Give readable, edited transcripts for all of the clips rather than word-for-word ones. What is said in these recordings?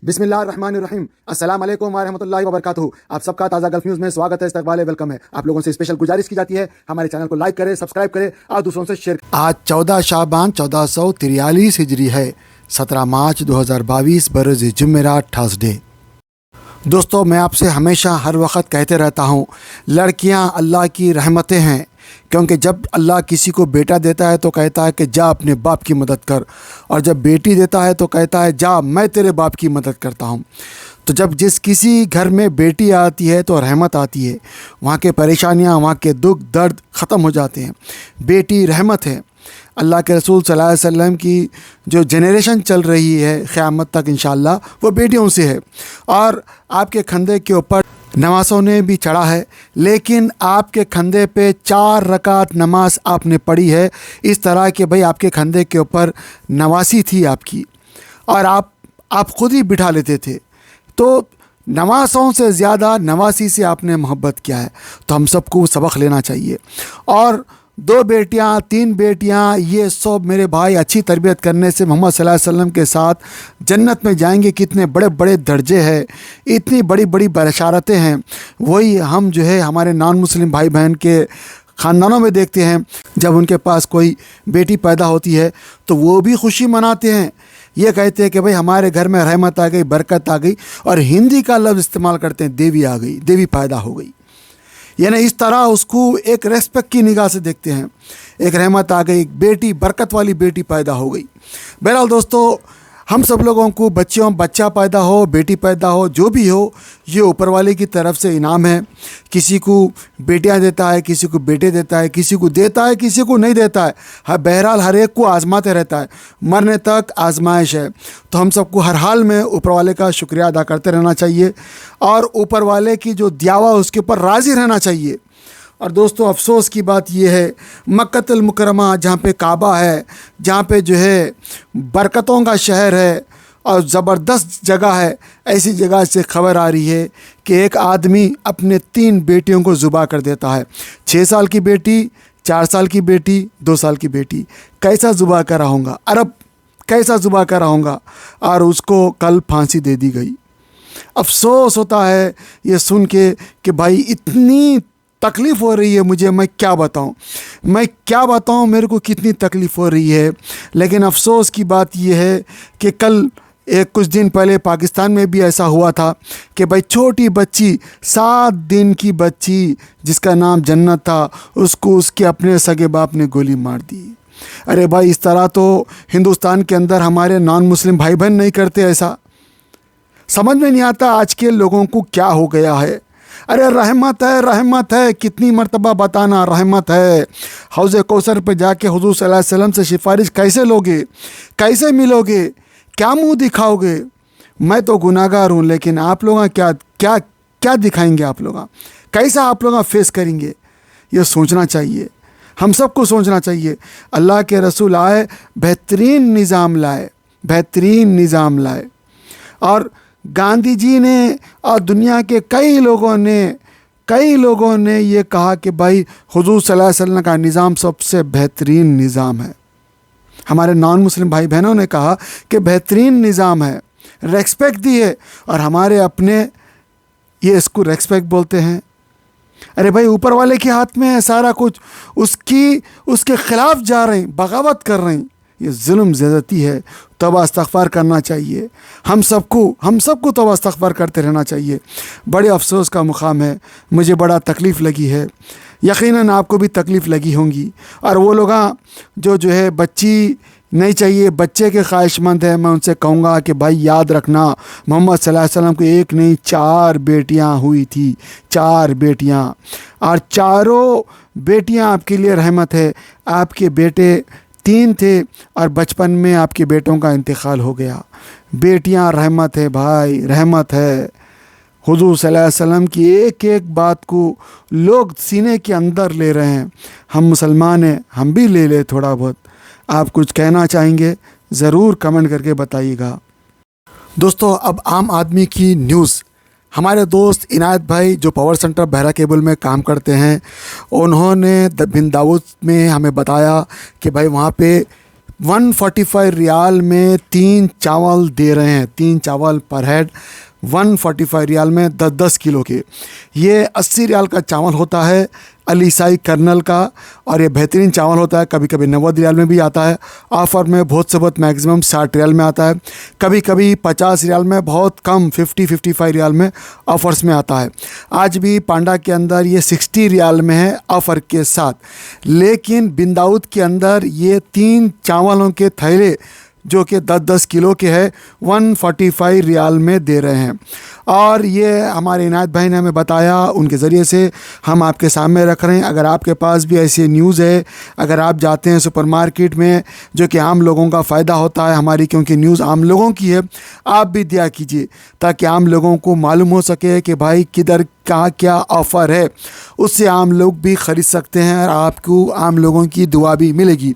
बिस्मिल्लाहिर्रहमानिर्रहीम। अस्सलाम वालेकुम व रहमतुल्लाहि व बरकातुहू। आप सबका ताज़ा गल्फ न्यूज़ में स्वागत है, इस्तकबाल है, वेलकम है। आप लोगों से स्पेशल गुजारिश की जाती है, हमारे चैनल को लाइक करें, सब्सक्राइब करें और दूसरों से शेयर। आज 14 शाबान 1443 हिजरी है, 17 मार्च 2022 बरोज़ जुमेरात थर्सडे। दोस्तों, मैं आपसे हमेशा हर वक्त कहते रहता हूँ, लड़कियाँ अल्लाह की रहमतें हैं, क्योंकि जब अल्लाह किसी को बेटा देता है तो कहता है कि जा अपने बाप की मदद कर, और जब बेटी देता है तो कहता है जा मैं तेरे बाप की मदद करता हूँ। तो जब जिस किसी घर में बेटी आती है तो रहमत आती है, वहाँ के परेशानियाँ, वहाँ के दुख दर्द ख़त्म हो जाते हैं। बेटी रहमत है। अल्लाह के रसूल सल्लल्लाहु अलैहि वसल्लम की जो जनरेशन चल रही है क़यामत तक इंशाअल्लाह, वो बेटियों से है। और आपके कंधे के ऊपर नमाज़ों ने भी चढ़ा है, लेकिन आपके कंधे पे 4 रकात नमाज आपने पढ़ी है। इस तरह के भाई आपके कंधे के ऊपर नवासी थी आपकी, और आप ख़ुद ही बिठा लेते थे। तो नवासों से ज़्यादा नवासी से आपने मोहब्बत किया है, तो हम सबको सबक लेना चाहिए। और 2 बेटियां, 3 बेटियां, ये सब मेरे भाई अच्छी तरबियत करने से मोहम्मद सल्लल्लाहु अलैहि वसल्लम के साथ जन्नत में जाएंगे। कितने बड़े बड़े दर्जे हैं, इतनी बड़ी बड़ी बशारतें हैं। वही हम जो है हमारे नॉन मुस्लिम भाई बहन के ख़ानदानों में देखते हैं, जब उनके पास कोई बेटी पैदा होती है तो वो भी खुशी मनाते हैं। ये कहते हैं कि भाई हमारे घर में रहमत आ गई, बरकत आ गई, और हिंदी का लफ्ज़ इस्तेमाल करते हैं, देवी आ गई, देवी पैदा हो गई। यानी इस तरह उसको एक रेस्पेक्ट की निगाह से देखते हैं। एक रहमत आ गई, बेटी, बरकत वाली बेटी पैदा हो गई। बहरहाल दोस्तों, हम सब लोगों को बच्चा पैदा हो, बेटी पैदा हो, जो भी हो, ये ऊपर वाले की तरफ से इनाम है। किसी को बेटियां देता है, किसी को बेटे देता है, किसी को देता है, किसी को नहीं देता है। हर बहरहाल हर एक को आजमाते रहता है, मरने तक आजमाइश है। तो हम सबको हर हाल में ऊपर वाले का शुक्रिया अदा करते रहना चाहिए, और ऊपर वाले की जो दिया हुआ उसके ऊपर राज़ी रहना चाहिए। और दोस्तों, अफ़सोस की बात यह है, मक्कतुल मुकरमा, जहाँ पे काबा है, जहाँ पे जो है बरकतों का शहर है और ज़बरदस्त जगह है, ऐसी जगह से ख़बर आ रही है कि एक आदमी अपने 3 बेटियों को ज़ुबा कर देता है। 6 साल की बेटी, 4 साल की बेटी, 2 साल की बेटी। कैसा ज़ुबा कर रहा होगा, अरब कैसा ज़ुबा कर रहा होगा, और उसको कल फांसी दे दी गई। अफ़सोस होता है ये सुन के कि भाई इतनी तकलीफ़ हो रही है मुझे, मैं क्या बताऊं मेरे को कितनी तकलीफ़ हो रही है। लेकिन अफ़सोस की बात यह है कि कल कुछ दिन पहले पाकिस्तान में भी ऐसा हुआ था कि भाई छोटी बच्ची, 7 दिन की बच्ची जिसका नाम जन्नत था, उसको उसके अपने सगे बाप ने गोली मार दी। अरे भाई, इस तरह तो हिंदुस्तान के अंदर हमारे नॉन मुस्लिम भाई बहन नहीं करते। ऐसा समझ में नहीं आता आज के लोगों को क्या हो गया है। अरे रहमत है, रहमत है, कितनी मर्तबा बताना, रहमत है। हौज़े कौसर पे जाके हुज़ूर सल्लल्लाहु अलैहि वसल्लम से सिफारिश कैसे लोगे, कैसे मिलोगे, क्या मुंह दिखाओगे? मैं तो गुनाहगार हूँ, लेकिन आप लोग क्या क्या क्या दिखाएंगे? आप लोग कैसा आप लोग फेस करेंगे? ये सोचना चाहिए, हम सबको सोचना चाहिए। अल्लाह के रसूल आए, बेहतरीन निज़ाम लाए, बेहतरीन निज़ाम लाए। और गांधी जी ने और दुनिया के कई लोगों ने ये कहा कि भाई हुज़ूर सल्लल्लाहु अलैहि वसल्लम का निज़ाम सबसे बेहतरीन निज़ाम है। हमारे नॉन मुस्लिम भाई बहनों ने कहा कि बेहतरीन निज़ाम है, रेस्पेक्ट दी है, और हमारे अपने ये इसको रेस्पेक्ट बोलते हैं। अरे भाई, ऊपर वाले के हाथ में है सारा कुछ, उसके ख़िलाफ़ जा रहे हैं, बगावत कर रहे हैं। ये जुल्म ज़्यादती है। तौबा इस्तग़फ़ार करना चाहिए हम सबको तौबा इस्तग़फ़ार करते रहना चाहिए। बड़े अफ़सोस का मुक़ाम है, मुझे बड़ा तकलीफ़ लगी है, यकीनन आपको भी तकलीफ़ लगी होंगी। और वो लोग जो है बच्ची नहीं चाहिए, बच्चे के ख्वाहिशमंद है, मैं उनसे कहूँगा कि भाई याद रखना, मोहम्मद सल्लल्लाहु अलैहि वसल्लम को 1 नहीं 4 बेटियाँ हुई थी, 4 बेटियाँ, और चारों बेटियाँ आपके लिए रहमत है। आपके बेटे 3 थे और बचपन में आपके बेटों का इंतकाल हो गया। बेटियां रहमत है भाई, रहमत है। हुज़ूर सल्लल्लाहु अलैहि वसल्लम की एक एक बात को लोग सीने के अंदर ले रहे हैं। हम मुसलमान हैं, हम भी ले ले थोड़ा बहुत। आप कुछ कहना चाहेंगे, ज़रूर कमेंट करके बताइएगा। दोस्तों, अब आम आदमी की न्यूज़। हमारे दोस्त इनायत भाई जो पावर सेंटर बहरा केबल में काम करते हैं, उन्होंने बिन दाऊद में हमें बताया कि भाई वहाँ पे 145 रियाल में 3 चावल दे रहे हैं, 3 चावल पर हेड 145 रियाल में 10-10 किलो के। ये 80 रियाल का चावल होता है अलीसाई कर्नल का, और ये बेहतरीन चावल होता है। कभी कभी 90 रियाल में भी आता है, ऑफ़र में बहुत से बहुत मैक्सिमम 60 रियाल में आता है, कभी कभी 50 रियाल में, बहुत कम 50-55 रियाल में ऑफ़र्स में आता है। आज भी पांडा के अंदर ये 60 रियाल में है ऑफ़र के साथ, लेकिन बिन दाऊद के अंदर ये 3 चावलों के थैले जो कि 10-10 किलो के है 145 रियाल में दे रहे हैं। और ये हमारे इनायत भाई ने हमें बताया, उनके ज़रिए से हम आपके सामने रख रहे हैं। अगर आपके पास भी ऐसी न्यूज़ है, अगर आप जाते हैं सुपरमार्केट में, जो कि आम लोगों का फ़ायदा होता है हमारी, क्योंकि न्यूज़ आम लोगों की है, आप भी दिया कीजिए ताकि आम लोगों को मालूम हो सके कि भाई किधर कहाँ क्या ऑफ़र है, उससे आम लोग भी ख़रीद सकते हैं और आपको आम लोगों की दुआ भी मिलेगी,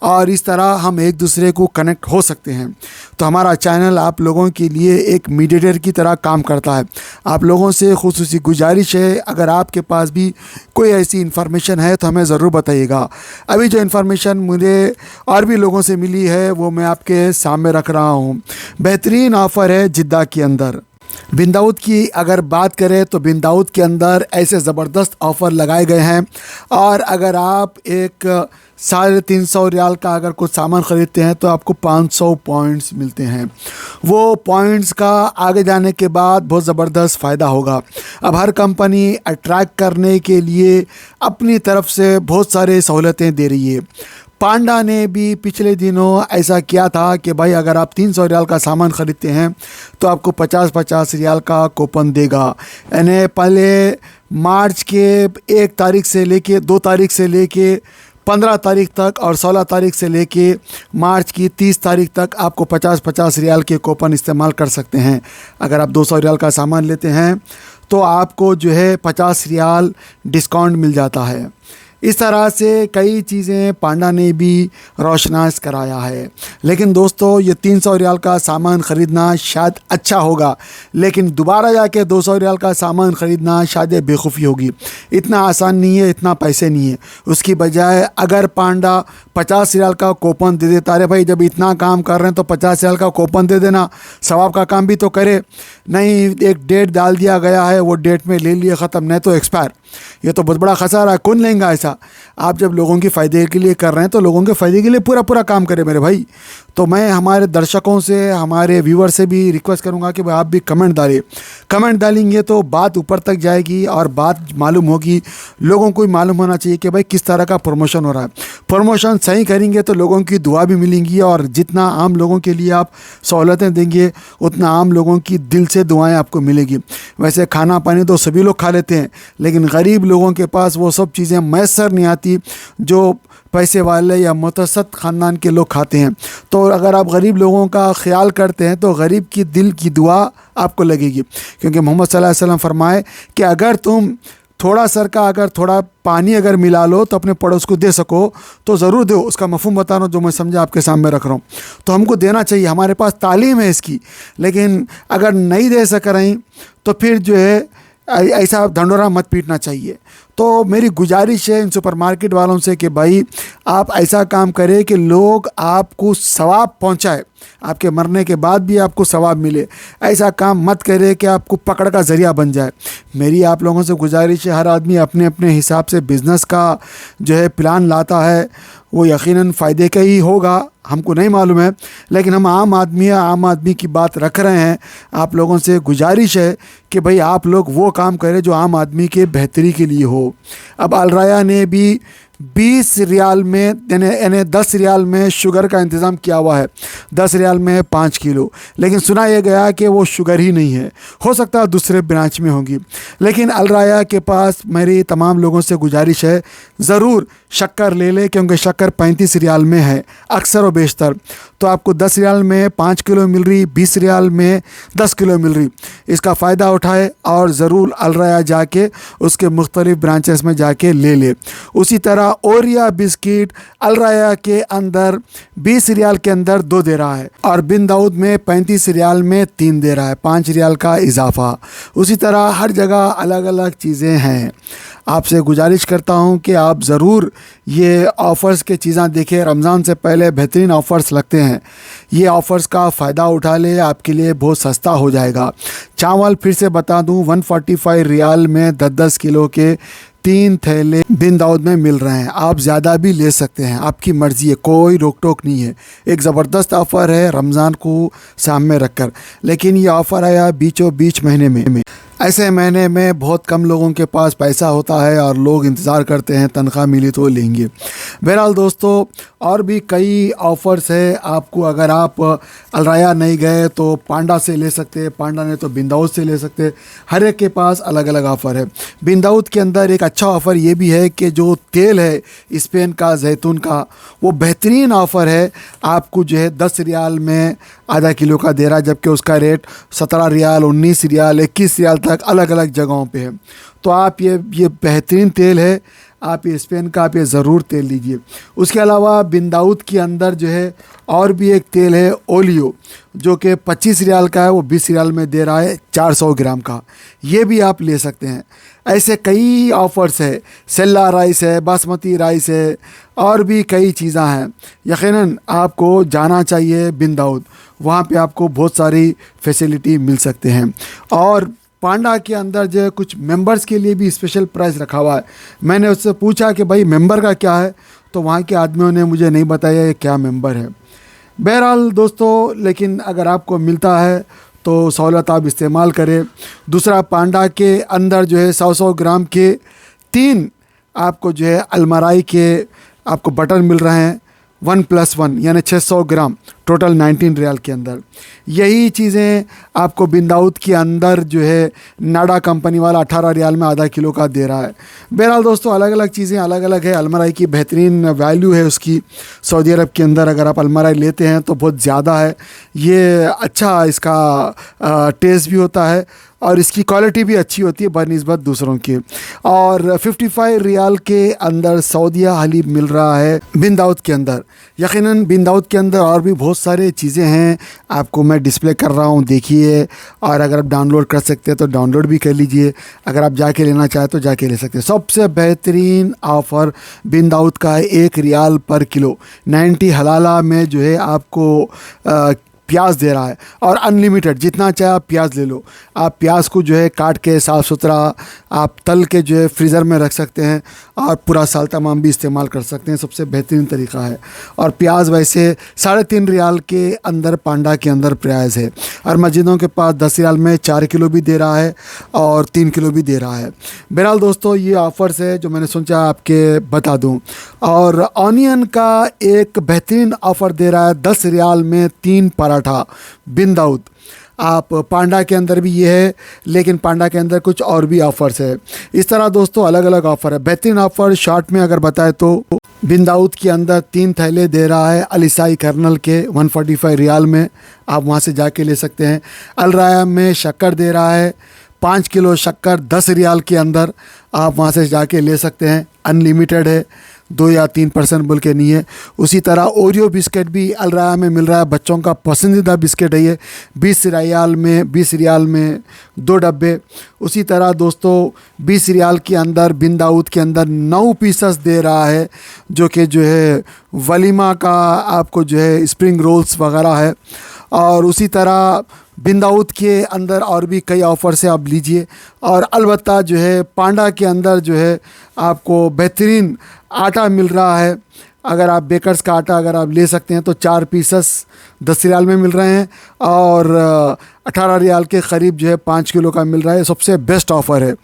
और इस तरह हम एक दूसरे को कनेक्ट हो सकते हैं। तो हमारा चैनल आप लोगों के लिए एक मीडिएटर की तरह काम करता है। आप लोगों से खुसूसी गुजारिश है, अगर आपके पास भी कोई ऐसी इन्फॉर्मेशन है तो हमें ज़रूर बताइएगा। अभी जो इन्फॉर्मेशन मुझे और भी लोगों से मिली है वो मैं आपके सामने रख रहा हूँ। बेहतरीन ऑफ़र है जिद्दा के अंदर। बिन दाऊद की अगर बात करें तो बिन दाऊद के अंदर ऐसे ज़बरदस्त ऑफ़र लगाए गए हैं, और अगर आप एक 350 रियाल का अगर कुछ सामान ख़रीदते हैं तो आपको 500 पॉइंट्स मिलते हैं। वो पॉइंट्स का आगे जाने के बाद बहुत ज़बरदस्त फ़ायदा होगा। अब हर कंपनी अट्रैक्ट करने के लिए अपनी तरफ से बहुत सारे सहूलतें दे रही है। पांडा ने भी पिछले दिनों ऐसा किया था कि भाई अगर आप 300 रियाल का सामान ख़रीदते हैं तो आपको 50-50 रियाल का कूपन देगा। यानी पहले मार्च के 1 तारीख से लेके 2 तारीख से लेके 15 तारीख तक और 16 तारीख से लेके मार्च की 30 तारीख तक आपको 50-50 रियाल के कूपन इस्तेमाल कर सकते हैं। अगर आप 200 रियाल का सामान लेते हैं तो आपको जो है 50 रियाल डिस्काउंट मिल जाता है। इस तरह से कई चीज़ें पांडा ने भी रोशनास कराया है। लेकिन दोस्तों, ये 300 रियाल का सामान ख़रीदना शायद अच्छा होगा, लेकिन दोबारा जाके 200 रियाल का सामान ख़रीदना शायद बेवकूफ़ी होगी। इतना आसान नहीं है, इतना पैसे नहीं है। उसकी बजाय अगर पांडा 50 रियाल का कूपन दे देता, अरे भाई जब इतना काम कर रहे हैं तो 50 रियाल का कूपन दे देना, सवाब का काम भी तो करे। नहीं, एक डेट डाल दिया गया है, वो डेट में ले लिए, ख़त्म, नहीं तो एक्सपायर। ये तो बहुत बड़ा खसारा है, कौन लेंगे ऐसा। आप जब लोगों के फ़ायदे के लिए कर रहे हैं तो लोगों के फ़ायदे के लिए पूरा पूरा काम करें मेरे भाई। तो मैं हमारे दर्शकों से, हमारे व्यूवर से भी रिक्वेस्ट करूंगा कि भाई आप भी कमेंट डालें। कमेंट डालेंगे तो बात ऊपर तक जाएगी और बात मालूम होगी। लोगों को भी मालूम होना चाहिए कि भाई किस तरह का प्रमोशन हो रहा है। प्रमोशन सही करेंगे तो लोगों की दुआ भी मिलेंगी, और जितना आम लोगों के लिए आप सहूलतें देंगे उतना आम लोगों की दिल से दुआएं आपको मिलेगी। वैसे खाना पानी तो सभी लोग खा लेते हैं, लेकिन गरीब लोगों के पास वो सब चीज़ें मैसर नहीं आती जो पैसे वाले या मुतवस्सित ख़ानदान के लोग खाते हैं। तो अगर आप गरीब लोगों का ख्याल करते हैं तो गरीब की दिल की दुआ आपको लगेगी, क्योंकि मोहम्मद सल्लल्लाहु अलैहि वसल्लम फरमाए कि अगर तुम थोड़ा सर का अगर थोड़ा पानी अगर मिला लो तो अपने पड़ोस को दे सको तो ज़रूर दो। उसका मफ़हूम बता रहा हूँ जो मैं समझा आपके सामने रख रहा हूँ। तो हमको देना चाहिए, हमारे पास तालीम है इसकी, लेकिन अगर नहीं दे सक रही तो फिर जो है ऐसा ढंडोरा मत पीटना चाहिए। तो मेरी गुजारिश है इन सुपरमार्केट वालों से कि भाई आप ऐसा काम करें कि लोग आपको सवाब पहुंचाए, आपके मरने के बाद भी आपको सवाब मिले। ऐसा काम मत करें कि आपको पकड़ का ज़रिया बन जाए। मेरी आप लोगों से गुजारिश है, हर आदमी अपने अपने हिसाब से बिज़नेस का जो है प्लान लाता है, वो यकीनन फ़ायदे का ही होगा, हमको नहीं मालूम है, लेकिन हम आम आदमी हैं, आम आदमी की बात रख रहे हैं। आप लोगों से गुजारिश है कि भाई आप लोग वो काम करें जो आम आदमी के बेहतरी के लिए हो। अब अलराया ने भी 20 रियाल में यानी 10 रियाल में शुगर का इंतज़ाम किया हुआ है। 10 रियाल में 5 किलो, लेकिन सुना यह गया कि वो शुगर ही नहीं है, हो सकता है दूसरे ब्रांच में होगी। लेकिन अलराया के पास मेरी तमाम लोगों से गुजारिश है, ज़रूर शक्कर ले ले, क्योंकि शक्कर 35 रियाल में है अक्सर और बेशतर। तो आपको 10 रियाल में 5 किलो मिल रही, 20 रियाल में 10 किलो मिल रही। इसका फ़ायदा उठाए और ज़रूर अलराया जाके उसके मुख्तलिफ़ ब्रांचेस में जाके ले ले। उसी तरह ओरिया बिस्किट अलराया के अंदर 20 रियाल के अंदर 2 दे रहा है और बिन दाऊद में 35 रियाल में 3 दे रहा है, 5 रियाल का इजाफा। उसी तरह हर जगह अलग अलग चीज़ें हैं। आपसे गुजारिश करता हूं कि आप ज़रूर ये ऑफ़र्स के चीज़ें देखें। रमज़ान से पहले बेहतरीन ऑफ़र्स लगते हैं, ये ऑफ़र्स का फ़ायदा उठा ले, आपके लिए बहुत सस्ता हो जाएगा। चावल फिर से बता दूं 145 रियाल में 10-10 किलो के 3 थैले बिन दाऊद में मिल रहे हैं। आप ज़्यादा भी ले सकते हैं, आपकी मर्ज़ी है, कोई रोक टोक नहीं है। एक ज़बरदस्त ऑफ़र है रमज़ान को सामने रखकर, लेकिन ये ऑफ़र आया बीचों बीच महीने में। ऐसे महीने में बहुत कम लोगों के पास पैसा होता है और लोग इंतज़ार करते हैं तनख्वाह मिली तो लेंगे। बहरहाल दोस्तों, और भी कई ऑफ़र्स है आपको। अगर आप अलराया नहीं गए तो पांडा से ले सकते हैं, पांडा नहीं तो बिन दाऊद से ले सकते हैं। हर एक के पास अलग अलग ऑफ़र है। बिन दाऊद के अंदर एक अच्छा ऑफ़र ये भी है कि जो तेल है स्पेन का जैतून का, वो बेहतरीन ऑफ़र है। आपको जो है 10 रियाल में आधा किलो का दे रहा है, जबकि उसका रेट 17 रियाल, 19 रियाल, 21 रियाल तक अलग अलग जगहों पे है। तो आप ये बेहतरीन तेल है, आप ये स्पेन का आप ये ज़रूर तेल लीजिए। उसके अलावा बिन दाऊद के अंदर जो है और भी एक तेल है ओलियो, जो कि 25 रियाल का है, वो 20 रियाल में दे रहा है 400 ग्राम का। ये भी आप ले सकते हैं। ऐसे कई ऑफ़र्स है, सेल्ला राइस है, बासमती राइस है, और भी कई चीज़ें हैं। यकीनन आपको जाना चाहिए बिन दाऊद, वहाँ पे आपको बहुत सारी फैसिलिटी मिल सकते हैं। और पांडा के अंदर जो है कुछ मेंबर्स के लिए भी स्पेशल प्राइस रखा हुआ है। मैंने उससे पूछा कि भाई मेंबर का क्या है, तो वहाँ के आदमियों ने मुझे नहीं बताया ये क्या मेंबर है। बहरहाल दोस्तों, लेकिन अगर आपको मिलता है तो सहूलत आप इस्तेमाल करें। दूसरा, पांडा के अंदर जो है 100 ग्राम के 3 आपको जो है अलमराई के आपको बटर मिल रहे हैं, 1+1 यानी 600 ग्राम, टोटल 19 रियाल के अंदर। यही चीज़ें आपको बिन दाऊद के अंदर जो है नाडा कंपनी वाला 18 रियाल में आधा किलो का दे रहा है। बहरहाल दोस्तों, अलग अलग चीज़ें अलग अलग है। अलमराई की बेहतरीन वैल्यू है उसकी। सऊदी अरब के अंदर अगर आप अलमराई लेते हैं तो बहुत ज़्यादा है, ये अच्छा इसका टेस्ट भी होता है और इसकी क्वालिटी भी अच्छी होती है बनिस्बत दूसरों की। और 55 रियाल के अंदर सऊदिया हलीब मिल रहा है बिन दाऊद के अंदर। यकीनन बिन दाऊद के अंदर और भी बहुत सारे चीज़ें हैं, आपको मैं डिस्प्ले कर रहा हूँ, देखिए। और अगर आप डाउनलोड कर सकते हैं तो डाउनलोड भी कर लीजिए, अगर आप जाके लेना चाहें तो जाके ले सकते हैं। सबसे बेहतरीन ऑफ़र बिन दाऊद का है 1 रियाल पर किलो 90 हलाला में जो है आपको प्याज दे रहा है, और अनलिमिटेड जितना चाहे आप प्याज ले लो। आप प्याज को जो है काट के साफ़ सुथरा आप तल के जो है फ्रीज़र में रख सकते हैं और पूरा साल तमाम भी इस्तेमाल कर सकते हैं। सबसे बेहतरीन तरीका है। और प्याज वैसे 3.5 रियाल के अंदर पांडा के अंदर प्याज है, और मस्जिदों के पास 10 रियाल में 4 किलो भी दे रहा है और 3 किलो भी दे रहा है। बहरहाल दोस्तों, ये ऑफ़र्स है जो मैंने सोचा आपके बता दूँ। और ऑनियन का एक बेहतरीन ऑफ़र दे रहा है 10 रियाल में 3 पराठा बिन दाऊद। आप पांडा के अंदर भी ये है, लेकिन पांडा के अंदर कुछ और भी ऑफ़र्स है। इस तरह दोस्तों अलग अलग ऑफ़र है। बेहतरीन ऑफ़र शॉर्ट में अगर बताए तो बिन दाऊद के अंदर 3 थैले दे रहा है अलिसाई कर्नल के 145 रियाल में, आप वहाँ से जाके ले सकते हैं। अलराया में शक्कर दे रहा है 5 किलो शक्कर 10 रियाल के अंदर, आप वहाँ से जाके ले सकते हैं। अनलिमिटेड है, 2 या 3% बोल के नहीं है। उसी तरह ओरियो बिस्किट भी अलराया में मिल रहा है, बच्चों का पसंदीदा बिस्किट है ये, 20 रियाल में 2 डब्बे। उसी तरह दोस्तों 20 रियाल के अंदर बिन दाऊद के अंदर 9 पीसेस दे रहा है, जो कि जो है वलीमा का आपको जो है स्प्रिंग रोल्स वगैरह है। और उसी तरह बिन दाऊद के अंदर और भी कई ऑफ़र से आप लीजिए। और अलबत्ता जो है पांडा के अंदर जो है आपको बेहतरीन आटा मिल रहा है। अगर आप बेकर्स का आटा अगर आप ले सकते हैं तो 4 पीसेस 10 रियाल में मिल रहे हैं, और 18 रियाल के करीब जो है 5 किलो का मिल रहा है। सबसे बेस्ट ऑफ़र है।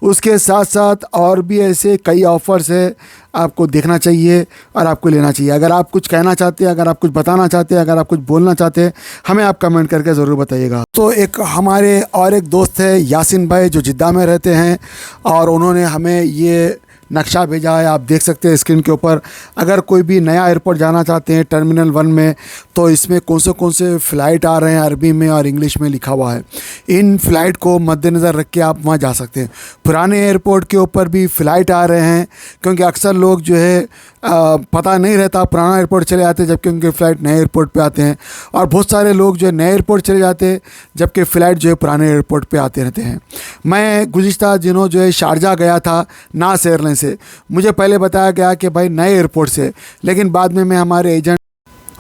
उसके साथ साथ और भी ऐसे कई ऑफ़र्स है, आपको देखना चाहिए और आपको लेना चाहिए। अगर आप कुछ कहना चाहते हैं, अगर आप कुछ बताना चाहते हैं, अगर आप कुछ बोलना चाहते हैं, हमें आप कमेंट करके ज़रूर बताइएगा। तो एक हमारे और एक दोस्त है यासिन भाई, जो जिद्दा में रहते हैं, और उन्होंने हमें ये नक्शा भेजा है, आप देख सकते हैं स्क्रीन के ऊपर। अगर कोई भी नया एयरपोर्ट जाना चाहते हैं टर्मिनल 1 में, तो इसमें कौन से फ़्लाइट आ रहे हैं अरबी में और इंग्लिश में लिखा हुआ है। इन फ़्लाइट को मद्देनज़र रख के आप वहाँ जा सकते हैं। पुराने एयरपोर्ट के ऊपर भी फ़्लाइट आ रहे हैं, क्योंकि अक्सर लोग जो है पता नहीं रहता, पुराना एयरपोर्ट चले जाते हैं जबकि उनके फ़्लाइट नए एयरपोर्ट पे आते हैं, और बहुत सारे लोग जो है नए एयरपोर्ट चले जाते हैं जबकि फ़्लाइट जो है पुराने एयरपोर्ट पे आते रहते हैं। मैं गुज़िश्ता दिनों जो है शारजा गया था नास एयरलाइन से। मुझे पहले बताया गया कि भाई नए एयरपोर्ट से, लेकिन बाद में मैं हमारे एजेंट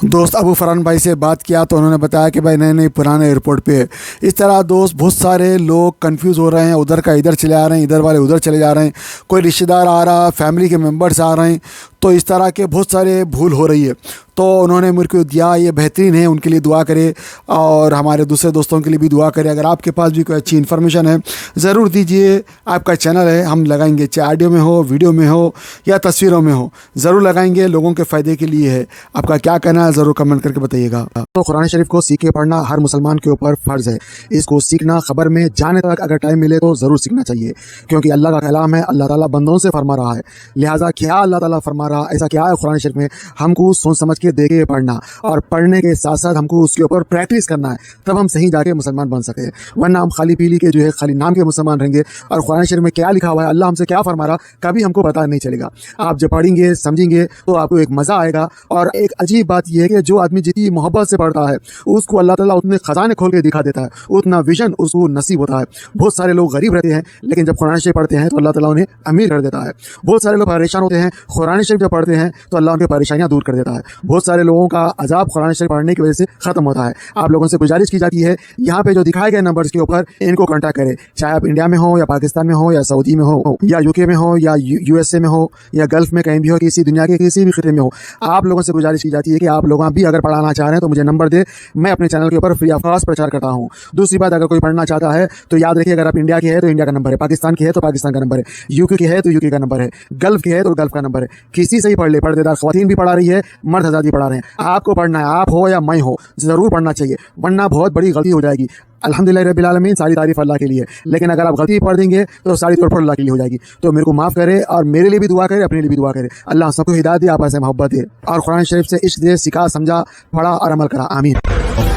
दोस्त अबू फरहान भाई से बात किया तो उन्होंने बताया कि भाई नहीं पुराने एयरपोर्ट पे है। इस तरह दोस्त बहुत सारे लोग कंफ्यूज हो रहे हैं, उधर का इधर चले आ रहे हैं, इधर वाले उधर चले जा रहे हैं, कोई रिश्तेदार आ रहा, फैमिली के मेंबर्स आ रहे हैं, तो इस तरह के बहुत सारे भूल हो रही है। तो उन्होंने मेरे को दिया, ये बेहतरीन है, उनके लिए दुआ करें और हमारे दूसरे दोस्तों के लिए भी दुआ करें। अगर आपके पास भी कोई अच्छी इन्फॉर्मेशन है ज़रूर दीजिए, आपका चैनल है, हम लगाएंगे, चाहे ऑडियो में हो, वीडियो में हो या तस्वीरों में हो, ज़रूर लगाएंगे, लोगों के फ़ायदे के लिए है। आपका क्या कहना है ज़रूर कमेंट करके बताइएगा। तो कुरान शरीफ को सीख के पढ़ना हर मुसलमान के ऊपर फ़र्ज़ है। इसको सीखना, खबर में जाने तक अगर टाइम मिले तो ज़रूर सीखना चाहिए, क्योंकि अल्लाह का कलाम है, अल्लाह ताला बंदों से फरमा रहा है। लिहाजा क्या अल्लाह ताला फरमा रहा, ऐसा क्या है कुरान शरीफ में, हमको सोच समझ के देख के पढ़ना, और पढ़ने के साथ साथ हमको उसके ऊपर प्रैक्टिस करना है, तब हम सही जाके मुसलमान बन सके। वरना हम खाली पीली के जो है खाली नाम के मुसलमान रहेंगे और कुरान शरीफ में क्या लिखा हुआ है, अल्लाह हमसे क्या फरमा रहा, कभी हमको पता नहीं चलेगा। आप जब पढ़ेंगे समझेंगे तो आपको एक मज़ा आएगा। और एक अजीब बात यह है कि जो आदमी जितनी मोहब्बत से पढ़ता है उसको अल्लाह ताला उतने खजाने खोल के दिखा देता है, उतना विजन उसको नसीब होता है। बहुत सारे लोग गरीब रहते हैं, लेकिन जब कुरान शरीफ पढ़ते हैं तो अल्लाह ताला उन्हें अमीर कर देता है। बहुत सारे लोग परेशान होते हैं, कुरान शरीफ जब पढ़ते हैं तो अल्लाह उनकी परेशानियां दूर कर देता है। बहुत सारे लोगों का अजाब कुरान शरीफ पढ़ने की वजह से खत्म होता है। आप लोगों से गुजारिश की जाती है, यहाँ पे जो दिखाए गए नंबर्स के ऊपर इनको कांटेक्ट करें, चाहे आप इंडिया में हो या पाकिस्तान में हो या सऊदी में हो या यूके में हो या यूएसए में हो या गल्फ में कहीं भी हो, किसी दुनिया के किसी भी खिते में हो, आप लोगों से गुजारिश की जाती है कि आप लोग भी अगर पढ़ाना चाह रहे हैं तो मुझे नंबर दे, मैं अपने चैनल के ऊपर फ्री ऑफ कॉस्ट प्रचार करता हूँ। दूसरी बात, अगर कोई पढ़ना चाहता है तो याद रखिए, अगर आप इंडिया के हैं तो इंडिया का नंबर है, पाकिस्तान के है तो पाकिस्तान का नंबर है, यूके के है तो यूके का नंबर है, गल्फ के है तो गल्फ का नंबर है। किसी से ही पढ़ ले, पर्देदार ख़वातीन भी पढ़ा रही है, मर्द हज़रात भी पढ़ा रहे हैं। आपको पढ़ना है, आप हो या मैं हो, ज़रूर पढ़ना चाहिए, वरना बहुत बड़ी गलती हो जाएगी। अल्हम्दुलिल्लाह रब्बिल आलमीन, सारी तारीफ अल्लाह के लिए, लेकिन अगर आप गलती पढ़ देंगे तो सारी तोड़ फोड़ अल्लाह के लिए हो जाएगी। तो मेरे को माफ़ करे और मेरे लिए भी दुआ करे, अपने लिए भी दुआ करे। अल्लाह सबको हिदायत दे, आपस में मोहब्बत दे और कुरान शरीफ से इश्क दे, सिखा, समझा, पढ़ा और अमल करा। आमीन।